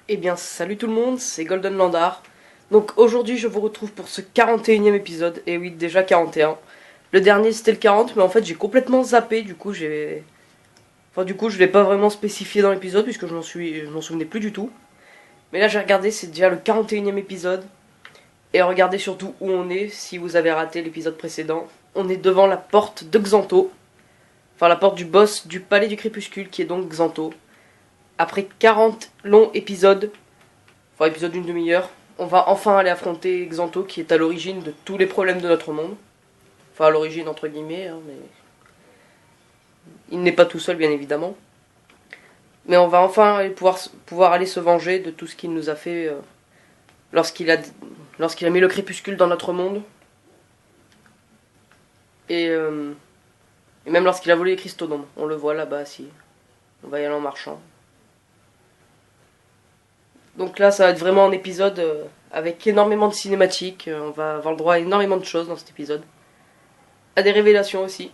Eh bien, salut tout le monde, c'est Golden Landar. Donc aujourd'hui, je vous retrouve pour ce 41e épisode. Et oui, déjà 41. Le dernier, c'était le 40, mais en fait, j'ai complètement zappé. Du coup, je l'ai pas vraiment spécifié dans l'épisode, puisque je m'en souvenais plus du tout. Mais là, j'ai regardé, c'est déjà le 41e épisode. Et regardez surtout où on est, si vous avez raté l'épisode précédent. On est devant la porte de Xanto. Enfin, la porte du boss du Palais du Crépuscule, qui est donc Xanto. Après 40 longs épisodes, enfin épisode d'une demi-heure, on va enfin aller affronter Xanto qui est à l'origine de tous les problèmes de notre monde. Enfin à l'origine entre guillemets, hein, mais il n'est pas tout seul bien évidemment. Mais on va enfin pouvoir aller se venger de tout ce qu'il nous a fait lorsqu'il a, lorsqu'il a mis le crépuscule dans notre monde. Et, euh, et même lorsqu'il a volé les cristaux. On le voit là-bas si. On va y aller en marchant. Donc là ça va être vraiment un épisode avec énormément de cinématiques. On va avoir le droit à énormément de choses dans cet épisode. À des révélations aussi.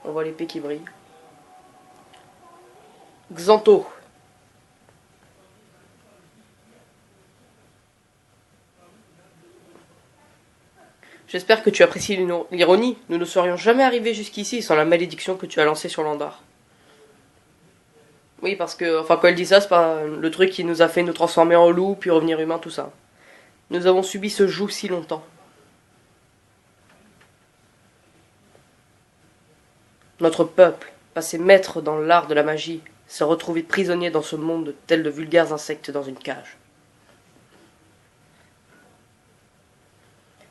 On voit l'épée qui brille. Xanto. J'espère que tu apprécies l'ironie. Nous ne serions jamais arrivés jusqu'ici sans la malédiction que tu as lancée sur Landar. Oui, parce que, enfin, quand elle dit ça, c'est pas le truc qui nous a fait nous transformer en loup, puis revenir humain, tout ça. Nous avons subi ce joug si longtemps. Notre peuple, passé maître dans l'art de la magie, s'est retrouvé prisonnier dans ce monde tel de vulgaires insectes dans une cage.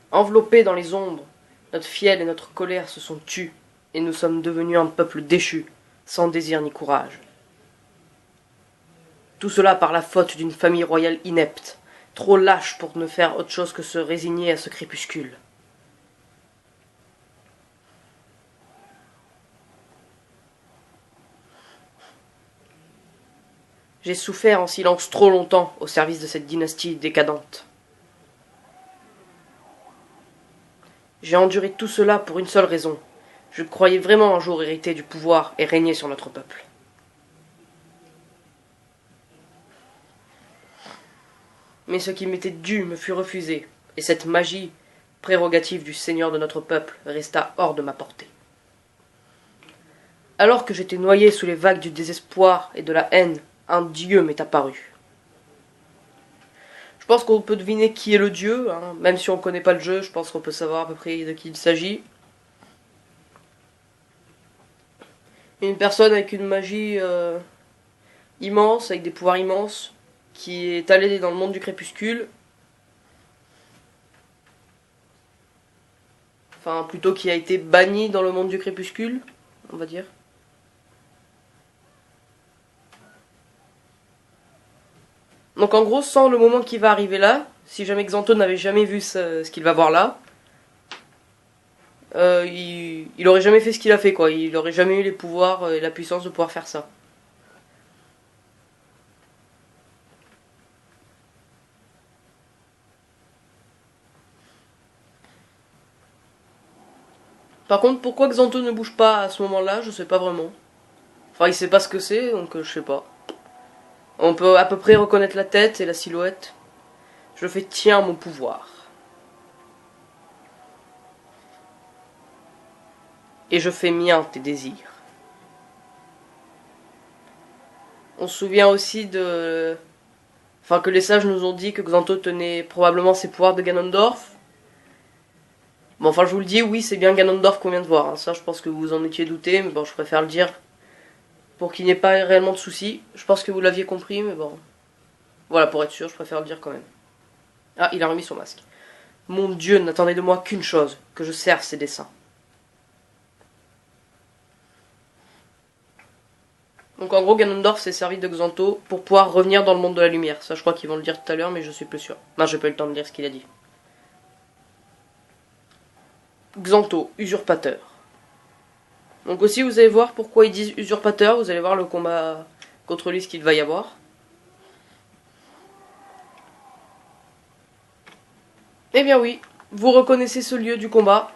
Enveloppés dans les ombres, notre fiel et notre colère se sont tus, et nous sommes devenus un peuple déchu, sans désir ni courage. Tout cela par la faute d'une famille royale inepte, trop lâche pour ne faire autre chose que se résigner à ce crépuscule. J'ai souffert en silence trop longtemps au service de cette dynastie décadente. J'ai enduré tout cela pour une seule raison. Je croyais vraiment un jour hériter du pouvoir et régner sur notre peuple. Mais ce qui m'était dû me fut refusé, et cette magie, prérogative du seigneur de notre peuple, resta hors de ma portée. Alors que j'étais noyé sous les vagues du désespoir et de la haine, un dieu m'est apparu. Je pense qu'on peut deviner qui est le dieu, hein. Même si on ne connaît pas le jeu, je pense qu'on peut savoir à peu près de qui il s'agit. Une personne avec une magie immense, avec des pouvoirs immenses, qui est allée dans le monde du crépuscule. Enfin, plutôt qui a été banni dans le monde du crépuscule, on va dire. Donc en gros, sans le moment qui va arriver là, si jamais Xanto n'avait jamais vu ce qu'il va voir là, il aurait jamais fait ce qu'il a fait, quoi. Il aurait jamais eu les pouvoirs et la puissance de pouvoir faire ça. Par contre, pourquoi Xanto ne bouge pas à ce moment-là, je sais pas vraiment. Enfin, il sait pas ce que c'est, donc je sais pas. On peut à peu près reconnaître la tête et la silhouette. Je fais tiens mon pouvoir. Et je fais mien tes désirs. On se souvient aussi de... Enfin, que les sages nous ont dit que Xanto tenait probablement ses pouvoirs de Ganondorf. Bon, enfin, je vous le dis, oui, c'est bien Ganondorf qu'on vient de voir, hein. Ça, je pense que vous en étiez douté, mais bon, je préfère le dire pour qu'il n'y ait pas réellement de soucis. Je pense que vous l'aviez compris, mais bon. Voilà, pour être sûr, je préfère le dire quand même. Ah, il a remis son masque. Mon Dieu n'attendait de moi qu'une chose, que je serve ses desseins. Donc en gros, Ganondorf s'est servi de Xanto pour pouvoir revenir dans le monde de la lumière. Ça, je crois qu'ils vont le dire tout à l'heure, mais je suis plus sûr. Non, j'ai pas eu le temps de lire ce qu'il a dit. Xanto, usurpateur. Donc aussi, vous allez voir pourquoi ils disent usurpateur. Vous allez voir le combat contre lui, ce qu'il va y avoir. Eh bien oui, vous reconnaissez ce lieu du combat.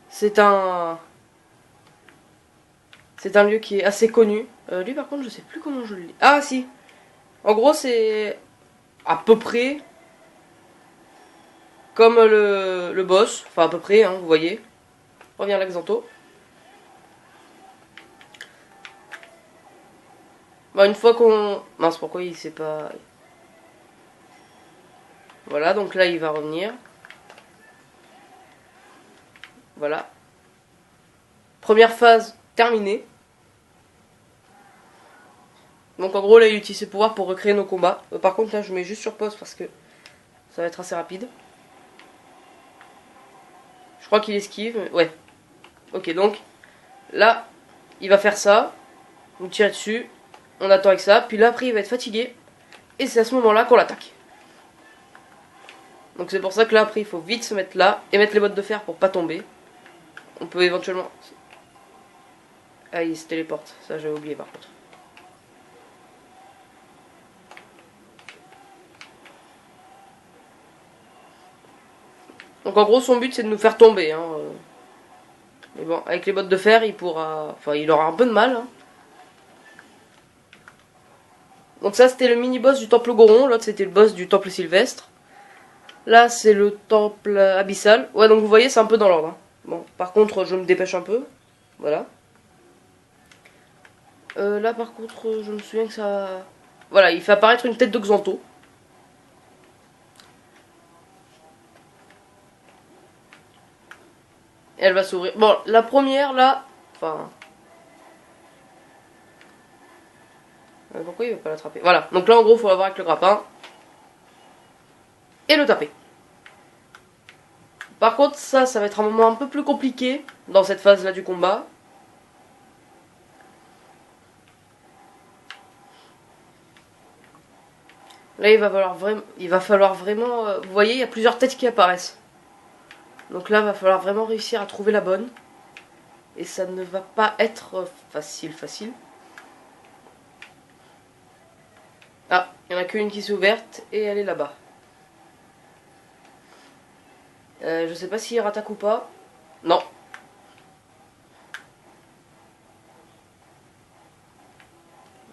C'est un C'est un lieu qui est assez connu. Lui par contre je sais plus comment je le lis. Ah si. En gros c'est à peu près comme le boss. Enfin à peu près hein, vous voyez. Revient l'Axanto. Bah une fois qu'on... Mince pourquoi il sait pas... Voilà donc là il va revenir. Voilà. Première phase terminée. Donc en gros là il utilise ses pouvoirs pour recréer nos combats. Par contre là je mets juste sur pause parce que ça va être assez rapide. Je crois qu'il esquive. Ouais. Ok donc là il va faire ça. Vous tirez dessus. On attend avec ça. Puis là après il va être fatigué. Et c'est à ce moment là qu'on l'attaque. Donc c'est pour ça que là après il faut vite se mettre là. Et mettre les bottes de fer pour pas tomber. On peut éventuellement... Ah il se téléporte. Ça j'avais oublié par contre. Donc en gros son but c'est de nous faire tomber. Hein. Mais bon, avec les bottes de fer il pourra... Enfin il aura un peu de mal. Hein. Donc ça c'était le mini-boss du temple Goron. L'autre c'était le boss du temple Sylvestre. Là c'est le temple abyssal. Ouais donc vous voyez c'est un peu dans l'ordre. Hein. Bon par contre je me dépêche un peu. Voilà. Là par contre je me souviens que ça... Voilà il fait apparaître une tête de Xanto. Et elle va s'ouvrir. Bon, la première, là... Enfin... pourquoi il veut pas l'attraper? Voilà. Donc là, en gros, il faut l'avoir avec le grappin. Et le taper. Par contre, ça va être un moment un peu plus compliqué dans cette phase-là du combat. Là, il va falloir vraiment... vous voyez, il y a plusieurs têtes qui apparaissent. Donc là, il va falloir vraiment réussir à trouver la bonne. Et ça ne va pas être facile. Ah, il n'y en a qu'une qui s'est ouverte et elle est là-bas. Je sais pas s'il rattaque ou pas. Non.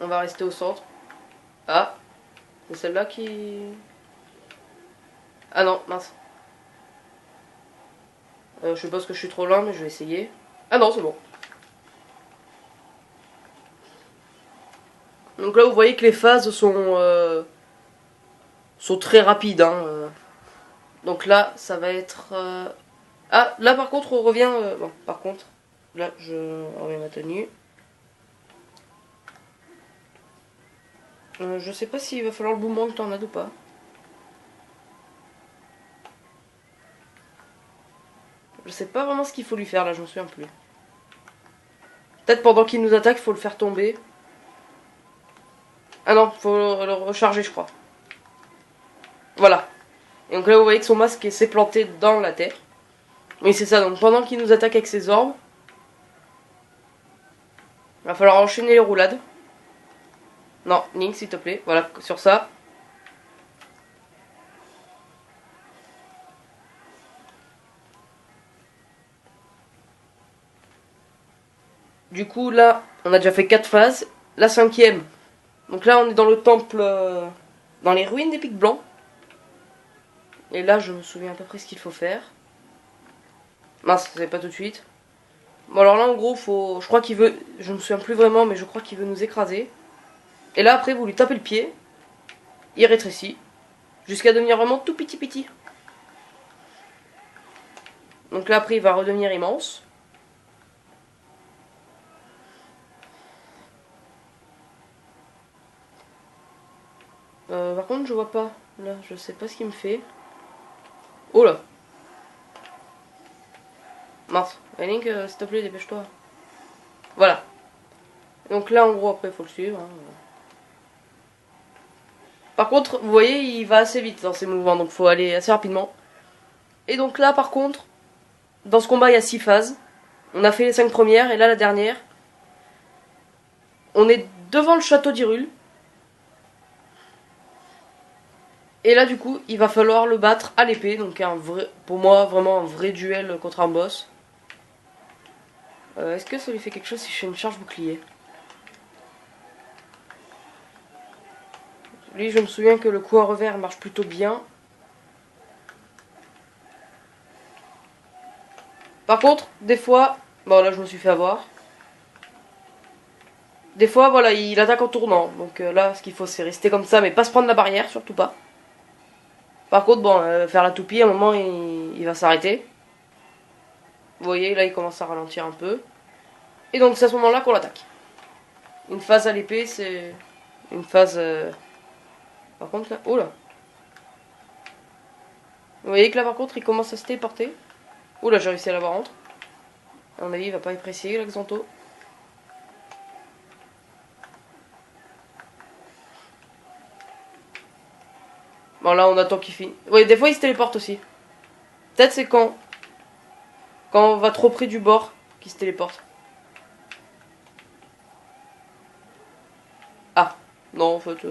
On va rester au centre. Ah, c'est celle-là qui... Ah non, mince. Je suppose que je suis trop loin, mais je vais essayer. Ah non, c'est bon. Donc là, vous voyez que les phases sont très rapides. Hein. Donc là, ça va être... Ah, là par contre, on revient... Bon, par contre, là, je remets ma tenue. Je sais pas s'il va falloir le boomerang tornade ou pas. Je sais pas vraiment ce qu'il faut lui faire là, je me souviens plus. Peut-être pendant qu'il nous attaque, il faut le faire tomber. Ah non, faut le recharger, je crois. Voilà. Et donc là, vous voyez que son masque s'est planté dans la terre. Oui, c'est ça, donc pendant qu'il nous attaque avec ses orbes, il va falloir enchaîner les roulades. Non, Link, s'il te plaît. Voilà, sur ça. Du coup, là, on a déjà fait 4 phases. La 5e. Donc là, on est dans le temple... dans les ruines des Pics Blancs. Et là, je me souviens à peu près ce qu'il faut faire. Mince, c'est pas tout de suite. Bon, alors là, en gros, faut... Je crois qu'il veut... Je me souviens plus vraiment, mais je crois qu'il veut nous écraser. Et là, après, vous lui tapez le pied. Il rétrécit. Jusqu'à devenir vraiment tout petit. Donc là, après, il va redevenir immense. Par contre, je vois pas. Là, je sais pas ce qu'il me fait. Oh là. Mince. Link, s'il te plaît, dépêche-toi. Voilà. Donc là, en gros, après, il faut le suivre. Hein. Par contre, vous voyez, il va assez vite dans ses mouvements, donc il faut aller assez rapidement. Et donc là, par contre, dans ce combat, il y a 6 phases. On a fait les 5 premières, et là, la dernière. On est devant le château d'Hyrule. Et là, du coup, il va falloir le battre à l'épée. Donc, pour moi, vraiment un vrai duel contre un boss. Est-ce que ça lui fait quelque chose si je fais une charge bouclier? Lui, je me souviens que le coup à revers marche plutôt bien. Par contre, des fois... Bon, là, je me suis fait avoir. Des fois, voilà, il attaque en tournant. Donc là, ce qu'il faut, c'est rester comme ça, mais pas se prendre la barrière, surtout pas. Par contre, bon, faire la toupie, à un moment, il va s'arrêter. Vous voyez, là, il commence à ralentir un peu. Et donc, c'est à ce moment-là qu'on l'attaque. Une phase à l'épée, c'est une phase... Par contre, là... Oh là. Vous voyez que là, par contre, il commence à se téléporter. Oh là, j'ai réussi à l'avoir entre. À mon avis, il va pas apprécier, l'Axanto. Bon, là, on attend qu'il finisse. Oui, des fois, il se téléporte aussi. Peut-être c'est quand on va trop près du bord qu'il se téléporte. Ah, non, en fait...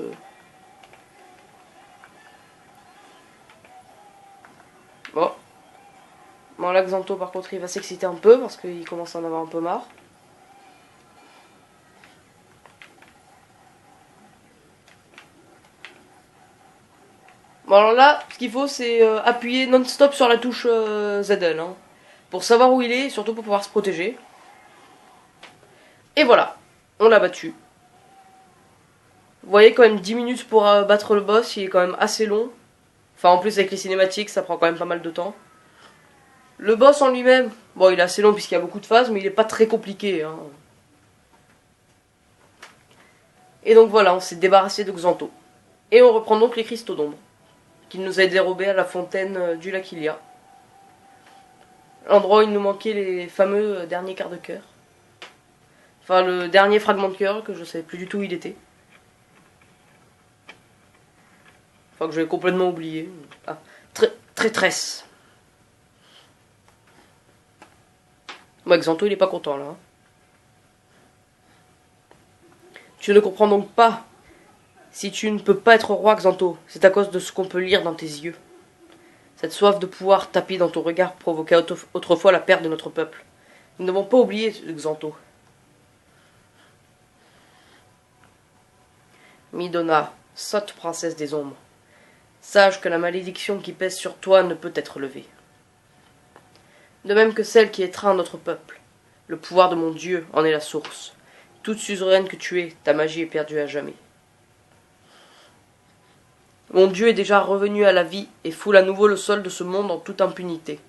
Bon. Bon, là, Xanto, par contre, il va s'exciter un peu parce qu'il commence à en avoir un peu marre. Bon, alors là, ce qu'il faut, c'est appuyer non-stop sur la touche ZL. Hein, pour savoir où il est et surtout pour pouvoir se protéger. Et voilà, on l'a battu. Vous voyez, quand même 10 minutes pour battre le boss, il est quand même assez long. Enfin, en plus, avec les cinématiques, ça prend quand même pas mal de temps. Le boss en lui-même, bon, il est assez long puisqu'il y a beaucoup de phases, mais il est pas très compliqué. Hein. Et donc voilà, on s'est débarrassé de Xanto. Et on reprend donc les cristaux d'ombre, qu'il nous a dérobés à la fontaine du lac Ilia. L'endroit où il nous manquait les fameux derniers quarts de cœur. Enfin, le dernier fragment de cœur, que je savais plus du tout où il était. Enfin, que j'avais complètement oublié. Ah, tresse. Moi, Xanto, il est pas content, là. Hein. Tu ne comprends donc pas. Si tu ne peux pas être roi, Xanto, c'est à cause de ce qu'on peut lire dans tes yeux. Cette soif de pouvoir tapie dans ton regard provoqua autrefois la perte de notre peuple. Nous n'avons pas oublié Xanto. Midona, sotte princesse des ombres, sache que la malédiction qui pèse sur toi ne peut être levée. De même que celle qui étreint notre peuple. Le pouvoir de mon Dieu en est la source. Toute suzeraine que tu es, ta magie est perdue à jamais. Mon Dieu est déjà revenu à la vie et foule à nouveau le sol de ce monde en toute impunité.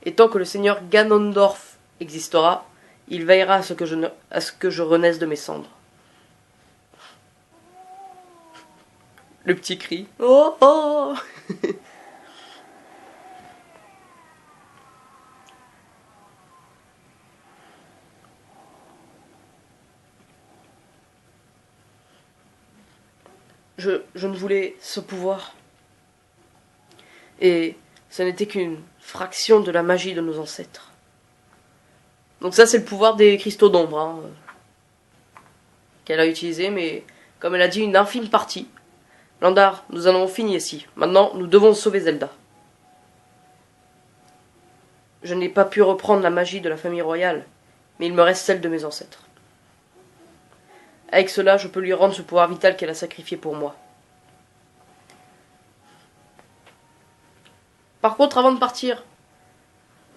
Et tant que le seigneur Ganondorf existera, il veillera à ce que je renaisse de mes cendres. Le petit cri. Oh oh. Je ne voulais ce pouvoir. Et ce n'était qu'une fraction de la magie de nos ancêtres. Donc ça, c'est le pouvoir des cristaux d'ombre, hein, qu'elle a utilisé, mais comme elle a dit, une infime partie. Landar, nous en avons fini ici. Maintenant, nous devons sauver Zelda. Je n'ai pas pu reprendre la magie de la famille royale, mais il me reste celle de mes ancêtres. Avec cela, je peux lui rendre ce pouvoir vital qu'elle a sacrifié pour moi. Par contre, avant de partir...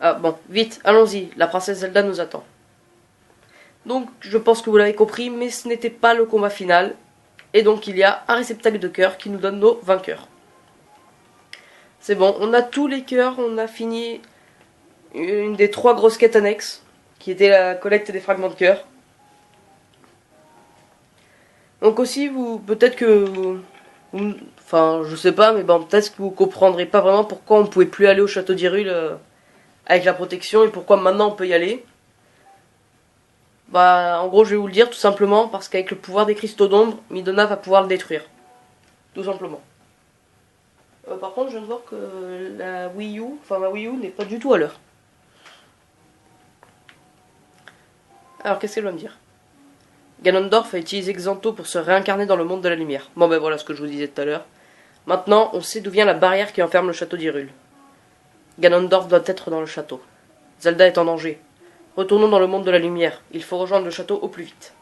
Ah bon, vite, allons-y, la princesse Zelda nous attend. Donc, je pense que vous l'avez compris, mais ce n'était pas le combat final. Et donc, il y a un réceptacle de cœur qui nous donne nos vainqueurs. C'est bon, on a tous les cœurs, on a fini une des 3 grosses quêtes annexes, qui était la collecte des fragments de cœur. Donc aussi, peut-être que enfin, je sais pas, mais bon, peut-être que vous comprendrez pas vraiment pourquoi on pouvait plus aller au château d'Hyrule avec la protection et pourquoi maintenant on peut y aller. Bah, en gros, je vais vous le dire tout simplement parce qu'avec le pouvoir des cristaux d'ombre, Midona va pouvoir le détruire. Tout simplement. Par contre, je viens de voir que la Wii U, enfin ma Wii U n'est pas du tout à l'heure. Alors, qu'est-ce qu'elle va me dire? Ganondorf a utilisé Xanto pour se réincarner dans le monde de la lumière. Bon ben voilà ce que je vous disais tout à l'heure. Maintenant, on sait d'où vient la barrière qui enferme le château d'Hyrule. Ganondorf doit être dans le château. Zelda est en danger. Retournons dans le monde de la lumière. Il faut rejoindre le château au plus vite.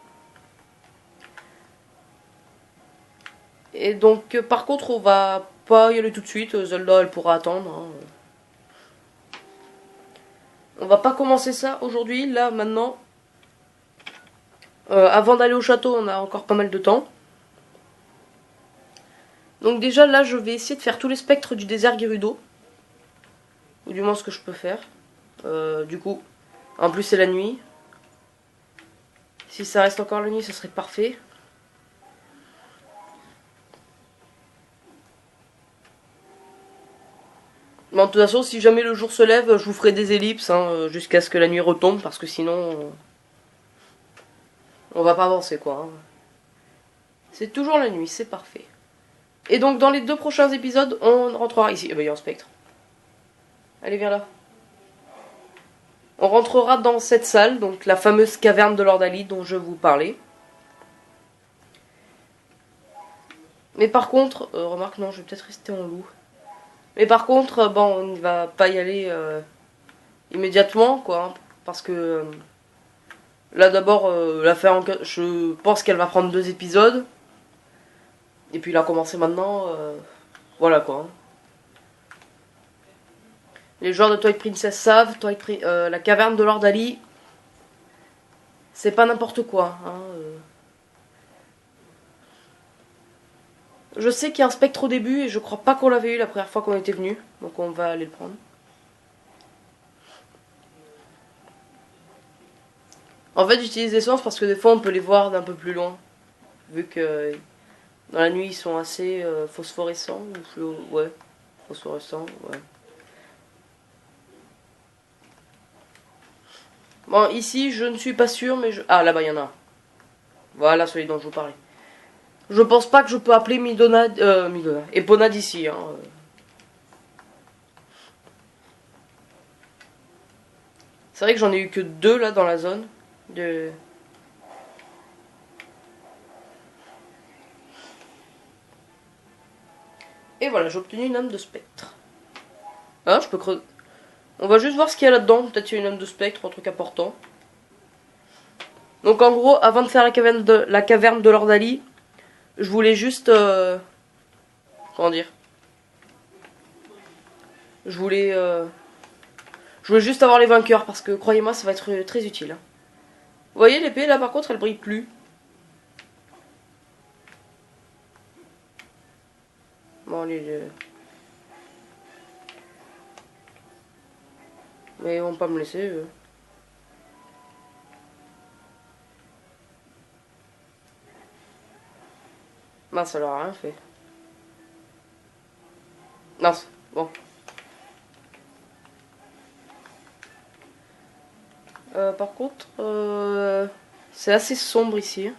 Et donc, par contre, on va pas y aller tout de suite. Zelda, elle pourra attendre. Hein. On va pas commencer ça aujourd'hui, là, maintenant. Avant d'aller au château, on a encore pas mal de temps. Donc déjà, là, je vais essayer de faire tous les spectres du désert Gerudo. Ou du moins ce que je peux faire. Du coup, en plus c'est la nuit. Si ça reste encore la nuit, ce serait parfait. Bon, de toute façon, si jamais le jour se lève, je vous ferai des ellipses hein, jusqu'à ce que la nuit retombe, parce que sinon, on va pas avancer quoi. Hein. C'est toujours la nuit, c'est parfait. Et donc dans les 2 prochains épisodes, on rentrera ici. Ah bah il y a un spectre. Allez, viens là. On rentrera dans cette salle, donc la fameuse caverne de Lord Ali dont je vous parlais. Mais par contre, remarque, non, je vais peut-être rester en loup. Mais par contre, bon, on ne va pas y aller immédiatement, quoi. Hein, parce que là, d'abord, l'affaire, je pense qu'elle va prendre 2 épisodes. Et puis, il a commencé maintenant. Voilà, quoi. Hein. Les joueurs de Twilight Princess savent, la caverne de Lord Ali, c'est pas n'importe quoi. Hein, Je sais qu'il y a un spectre au début et je crois pas qu'on l'avait eu la première fois qu'on était venu. Donc on va aller le prendre. En fait j'utilise les sens parce que des fois on peut les voir d'un peu plus loin. Vu que dans la nuit ils sont assez phosphorescents. Ouais, phosphorescents, ouais. Bon ici je ne suis pas sûr mais je... Ah là-bas il y en a un. Voilà celui dont je vous parlais. Je pense pas que je peux appeler Midona, Epona d'ici. Hein. C'est vrai que j'en ai eu que 2 là dans la zone. De... Et voilà, j'ai obtenu une âme de spectre. Ah, je peux creuser. On va juste voir ce qu'il y a là-dedans. Peut-être qu'il y a une âme de spectre, un truc important. Donc en gros, avant de faire la caverne de Lord Ali, je voulais juste... comment dire je voulais, je voulais juste avoir les vainqueurs parce que croyez-moi, ça va être très utile. Hein. Vous voyez l'épée là par contre, elle brille plus. Bon, allez. Mais ils vont pas me laisser. Mince, ça leur a rien fait. Mince, bon. Par contre, c'est assez sombre ici.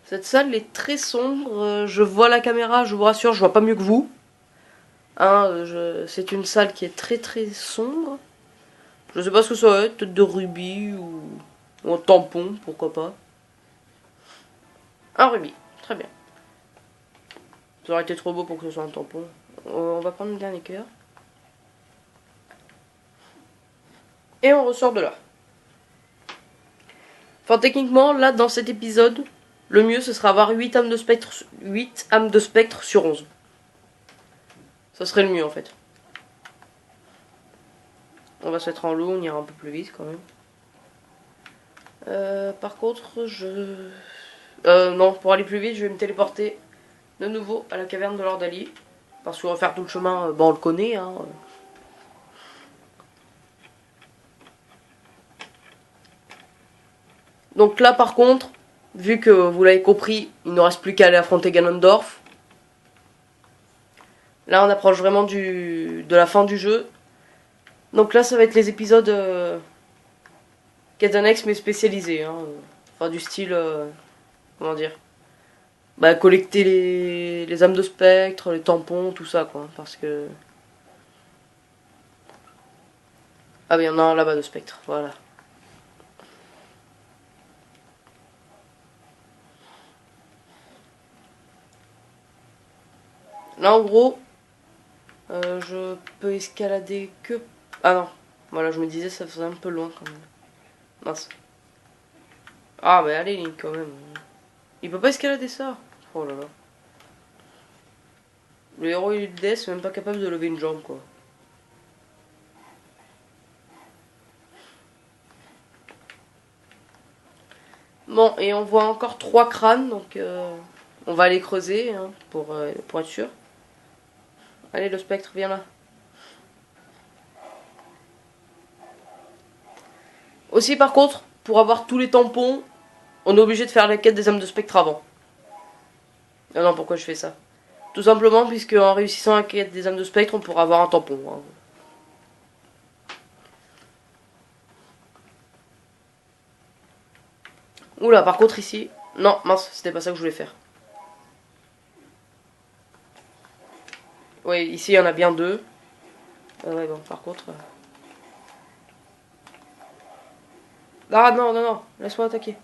Cette salle est très sombre. Je vois la caméra, je vous rassure, je vois pas mieux que vous. Hein, c'est une salle qui est très très sombre. Je sais pas ce que ça va être, peut-être de rubis ou un tampon, pourquoi pas. Un rubis, très bien. Ça aurait été trop beau pour que ce soit un tampon. On va prendre le dernier cœur. Et on ressort de là. Enfin, techniquement, là, dans cet épisode, le mieux, ce sera avoir 8 âmes de spectre sur 11. Ça serait le mieux, en fait. On va se mettre en loup, on ira un peu plus vite, quand même. Par contre, non, pour aller plus vite, je vais me téléporter de nouveau à la caverne de Lord Ali. Parce qu'on va faire tout le chemin, bon, on le connaît, hein. Donc là, par contre, vu que vous l'avez compris, il ne reste plus qu'à aller affronter Ganondorf. Là, on approche vraiment de la fin du jeu. Donc là, ça va être les épisodes quêtes annexes, mais spécialisés. Hein. Enfin, du style... comment dire, bah, collecter les âmes de spectre, les tampons, tout ça, quoi. Parce que... Ah, mais il y en a un là-bas de spectre, voilà. Là en gros, je peux escalader que... Ah non, voilà, je me disais ça faisait un peu loin quand même. Mince. Ah mais allez Link quand même. Il peut pas escalader ça. Oh là là. Le héros il est même pas capable de lever une jambe quoi. Bon, et on voit encore 3 crânes, donc on va les creuser hein, pour être sûr. Allez, le spectre, viens là. Aussi, par contre, pour avoir tous les tampons, on est obligé de faire la quête des âmes de spectre avant. Ah non, pourquoi je fais ça? Tout simplement, puisque en réussissant la quête des âmes de spectre, on pourra avoir un tampon. Hein. Oula, par contre, ici... Non, mince, c'était pas ça que je voulais faire. Oui, ici, il y en a bien 2. Ouais, bon, par contre... Ah non, non, non, laisse-moi attaquer.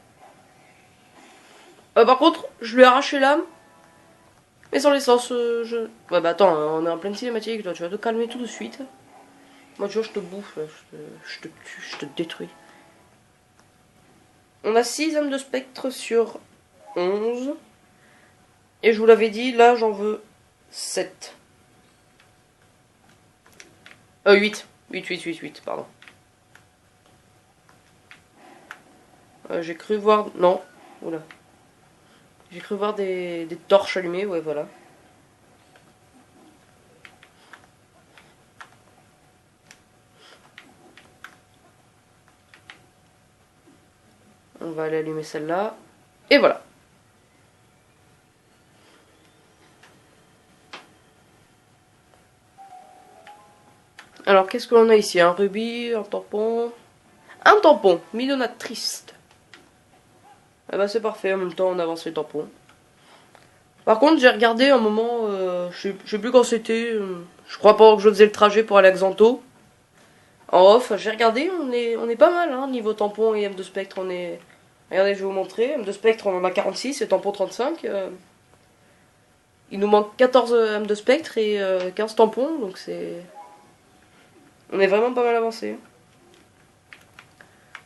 Par contre, je lui ai arraché l'âme. Mais sans l'essence, je... Ouais, bah attends, on est en pleine cinématique, toi, tu vas te calmer tout de suite. Moi, tu vois, je te bouffe, je te tue, je te détruis. On a 6 âmes de spectre sur 11. Et je vous l'avais dit, là, j'en veux 7. 8. 8, pardon. J'ai cru voir... Non. Oula. J'ai cru voir des torches allumées, ouais, voilà. On va aller allumer celle-là. Et voilà. Alors, qu'est-ce que l'on a ici? Un rubis, un tampon... Un tampon, Midona triste. Ah bah c'est parfait, en même temps on avance les tampons. Par contre j'ai regardé un moment, je sais plus quand c'était, je crois pas que je faisais le trajet pour aller à Xanto. En off, j'ai regardé, on est pas mal hein, niveau tampon et M de spectre, on est... Regardez, je vais vous montrer, M de spectre on en a 46 et tampon 35. Il nous manque 14 M de spectre et 15 tampons, donc c'est... On est vraiment pas mal avancé.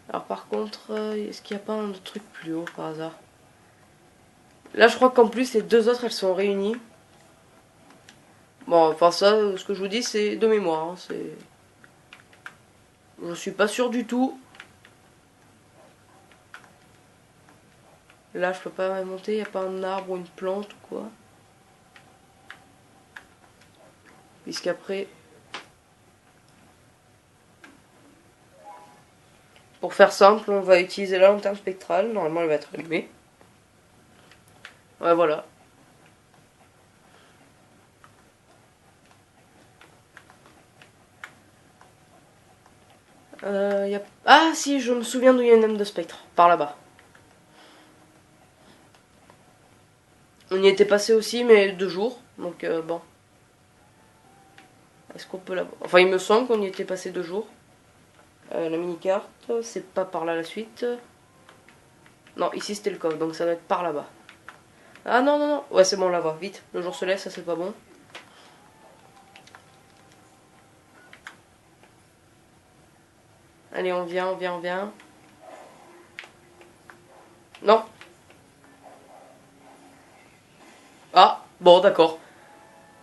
Alors par contre, est-ce qu'il n'y a pas un autre truc plus haut par hasard? Là je crois qu'en plus les deux autres elles sont réunies. Bon, enfin ça, ce que je vous dis c'est de mémoire. Hein, c'est... Je suis pas sûr du tout. Là je peux pas monter, il n'y a pas un arbre ou une plante ou quoi. Puisqu'après... Pour faire simple, on va utiliser la lanterne spectrale. Normalement elle va être allumée. Ouais voilà. Ah si, je me souviens d'où il y a une âme de spectre. Par là-bas. On y était passé aussi, mais 2 jours. Donc bon. Est-ce qu'on peut la voir? Enfin, il me semble qu'on y était passé 2 jours. La mini-carte, c'est pas par là la suite. Non, ici c'était le coffre, donc ça va être par là-bas. Ah non, non, non. Ouais, c'est bon, on la voit. Vite, le jour se lève, ça c'est pas bon. Allez, on vient, on vient, on vient. Non. Ah, bon, d'accord.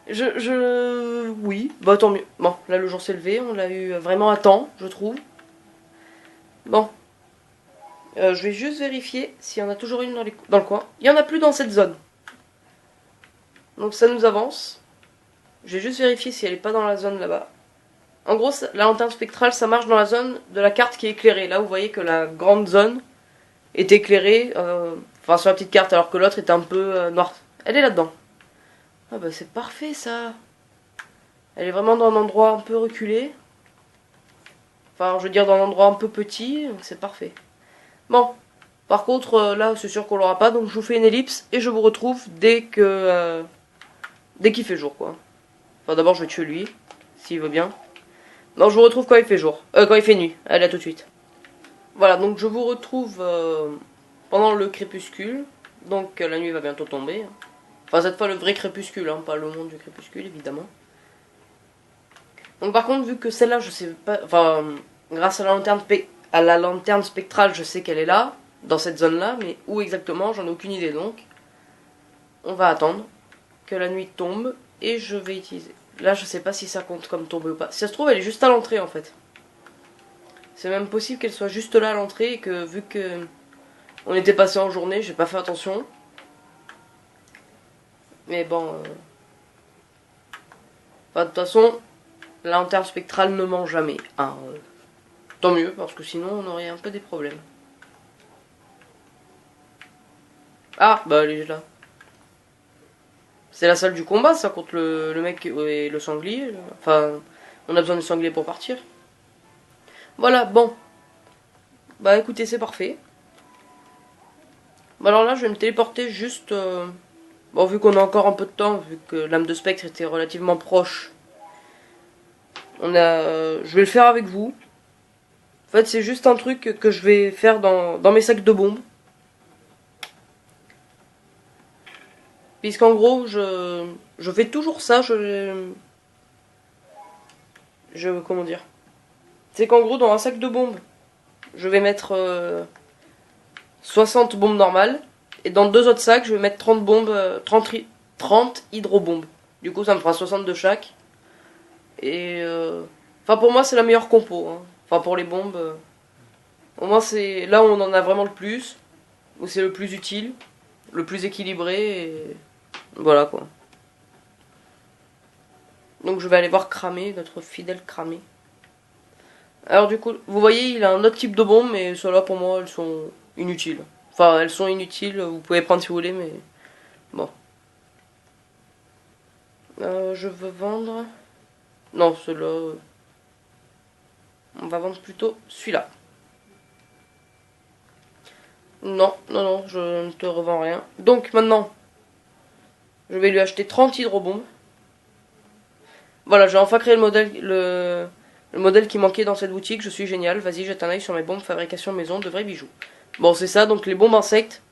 Oui, bah tant mieux. Bon, là le jour s'est levé, on l'a eu vraiment à temps, je trouve. Bon. Je vais juste vérifier s'il y en a toujours une dans le coin. Il y en a plus dans cette zone. Donc ça nous avance. Je vais juste vérifier si elle est pas dans la zone là-bas. En gros, la lanterne spectrale, ça marche dans la zone de la carte qui est éclairée. Là, vous voyez que la grande zone est éclairée, enfin sur la petite carte, alors que l'autre est un peu noire. Elle est là-dedans. Ah bah c'est parfait ça. Elle est vraiment dans un endroit un peu reculé. Enfin, je veux dire dans un endroit un peu petit, donc c'est parfait. Bon, par contre, là, c'est sûr qu'on l'aura pas, donc je vous fais une ellipse et je vous retrouve dès qu'il fait jour, quoi. Enfin, d'abord, je vais tuer lui, s'il veut bien. Non, je vous retrouve quand il fait jour. Quand il fait nuit. Allez, à tout de suite. Voilà, donc je vous retrouve pendant le crépuscule. Donc la nuit va bientôt tomber. Enfin, cette fois le vrai crépuscule, hein, pas le monde du crépuscule, évidemment. Donc par contre, vu que celle-là, je sais pas... Enfin, grâce à la lanterne spectrale, je sais qu'elle est là, dans cette zone-là, mais où exactement, j'en ai aucune idée. Donc, on va attendre que la nuit tombe, et je vais utiliser. Là, je sais pas si ça compte comme tomber ou pas. Si ça se trouve, elle est juste à l'entrée, en fait. C'est même possible qu'elle soit juste là à l'entrée, et que vu que on était passé en journée, j'ai pas fait attention. Mais bon... Enfin, de toute façon, la lanterne spectrale ne ment jamais. Hein, tant mieux, parce que sinon on aurait un peu des problèmes. Ah, bah elle est là. C'est la salle du combat, ça, contre le mec et le sanglier. Enfin, on a besoin du sanglier pour partir. Voilà, bon. Bah écoutez, c'est parfait. Bah alors là, je vais me téléporter juste... Bon, vu qu'on a encore un peu de temps, vu que l'âme de spectre était relativement proche, je vais le faire avec vous. En fait, c'est juste un truc que je vais faire dans mes sacs de bombes. Puisqu'en gros, je fais toujours ça, comment dire. C'est qu'en gros, dans un sac de bombes, je vais mettre 60 bombes normales. Et dans deux autres sacs, je vais mettre 30 bombes, 30 hydrobombes. Du coup, ça me fera 60 de chaque. Et enfin, pour moi, c'est la meilleure compo. Hein. Enfin, pour les bombes. Au moins, c'est là où on en a vraiment le plus. Où c'est le plus utile. Le plus équilibré. Et voilà quoi. Donc, je vais aller voir Cramé, notre fidèle Cramé. Alors, du coup, vous voyez, il a un autre type de bombe. Mais ceux-là, pour moi, elles sont inutiles. Enfin, elles sont inutiles. Vous pouvez prendre si vous voulez, mais bon. Je veux vendre. Non, celui-là. On va vendre plutôt celui-là. Non, non, non, je ne te revends rien. Donc maintenant, je vais lui acheter 30 hydrobombes. Voilà, j'ai enfin créé le modèle qui manquait dans cette boutique. Je suis génial. Vas-y, jette un œil sur mes bombes fabrication maison de vrais bijoux. Bon, c'est ça, donc les bombes insectes.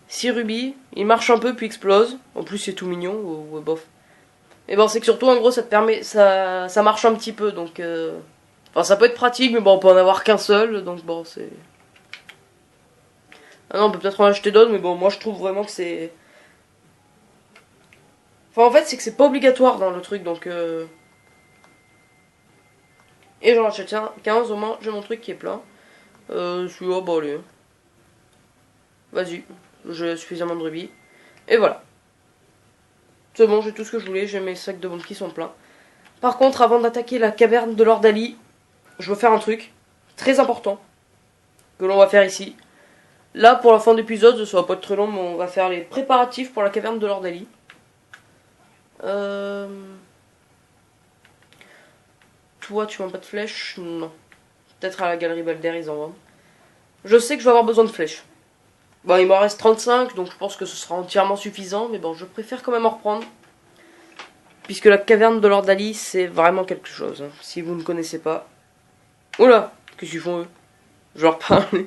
6 rubis, ils marchent un peu puis explosent. En plus, c'est tout mignon, ou bof. Et bon, c'est que surtout, en gros, ça te permet. Ça marche un petit peu, donc. Enfin, ça peut être pratique, mais bon, on peut en avoir qu'un seul, donc bon, c'est. Ah non, on peut peut-être en acheter d'autres, mais bon, moi je trouve vraiment que c'est. Enfin, en fait, c'est que c'est pas obligatoire dans le truc, donc. Et j'en achète 15, au moins, j'ai mon truc qui est plein. Celui-là, bah allez. Vas-y, j'ai suffisamment de rubis. Et voilà. C'est bon, j'ai tout ce que je voulais, j'ai mes sacs de bombes qui sont pleins. Par contre, avant d'attaquer la caverne de Lord Ali, je veux faire un truc très important que l'on va faire ici. Là, pour la fin d'épisode, ça va pas être très long, mais on va faire les préparatifs pour la caverne de Lord Ali. Toi, tu vends pas de flèches? Non. Peut-être à la galerie Balder, ils en vendent. Je sais que je vais avoir besoin de flèches. Bon, il m'en reste 35, donc je pense que ce sera entièrement suffisant, mais bon, je préfère quand même en reprendre. Puisque la caverne de Lord Ali, c'est vraiment quelque chose, hein, si vous ne connaissez pas. Oula, qu'est-ce qu'ils font eux? Je leur parle.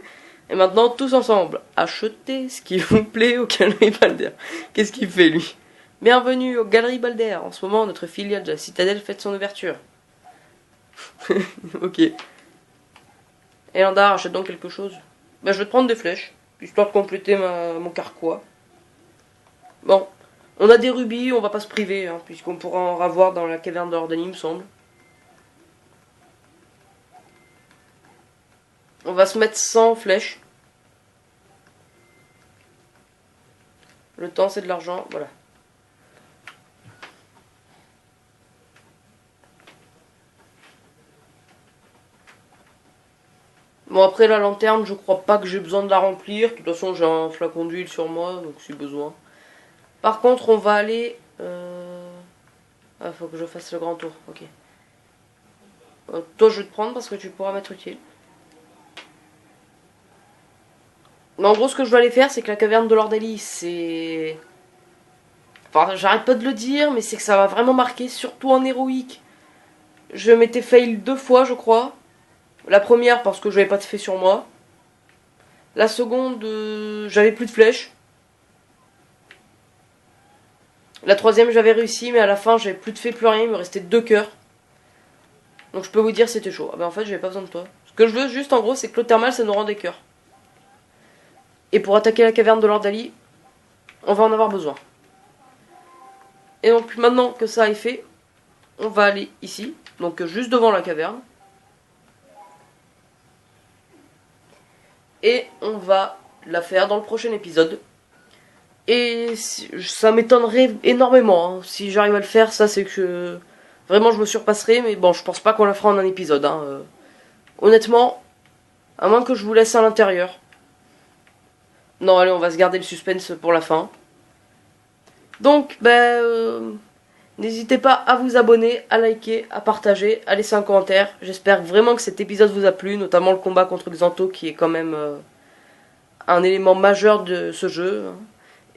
Et maintenant, tous ensemble, achetez ce qui vous plaît au Galerie Balder. Qu'est-ce qu'il fait, lui? Bienvenue au Galerie Balder. En ce moment, notre filiale de la Citadelle fête son ouverture. Ok. Elandar, achète donc quelque chose. Bah, je vais te prendre des flèches, histoire de compléter mon carquois. Bon, on a des rubis, on va pas se priver, hein, puisqu'on pourra en avoir dans la caverne de l'Ordanie, il me semble. On va se mettre 100 flèches. Le temps, c'est de l'argent, voilà. Bon, après la lanterne, je crois pas que j'ai besoin de la remplir. De toute façon, j'ai un flacon d'huile sur moi, donc si besoin. Par contre, on va aller... Ah, faut que je fasse le grand tour, ok. Toi, je vais te prendre parce que tu pourras m'être utile. Mais en gros, ce que je vais aller faire, c'est que la caverne de Lord Ali, c'est... Enfin, j'arrête pas de le dire, mais c'est que ça m'a vraiment marqué, surtout en héroïque. Je m'étais fail 2 fois, je crois. La première, parce que j'avais pas de fée sur moi. La seconde, j'avais plus de flèches. La troisième, j'avais réussi, mais à la fin, j'avais plus de fée, plus rien, il me restait 2 cœurs. Donc je peux vous dire, c'était chaud. Ah ben en fait, j'avais pas besoin de toi. Ce que je veux juste, en gros, c'est que l'eau thermale, ça nous rend des cœurs. Et pour attaquer la caverne de Lord Ali, on va en avoir besoin. Et donc maintenant que ça est fait, on va aller ici, donc juste devant la caverne. Et on va la faire dans le prochain épisode. Et ça m'étonnerait énormément. Hein. Si j'arrive à le faire, ça c'est que... Vraiment je me surpasserai, mais bon, je pense pas qu'on la fera en un épisode. Hein. Honnêtement, à moins que je vous laisse à l'intérieur. Non, allez, on va se garder le suspense pour la fin. Donc, n'hésitez pas à vous abonner, à liker, à partager, à laisser un commentaire. J'espère vraiment que cet épisode vous a plu, notamment le combat contre Xanto qui est quand même un élément majeur de ce jeu.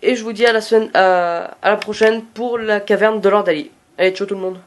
Et je vous dis à la prochaine pour la caverne de Lord Ali. Allez, ciao tout le monde.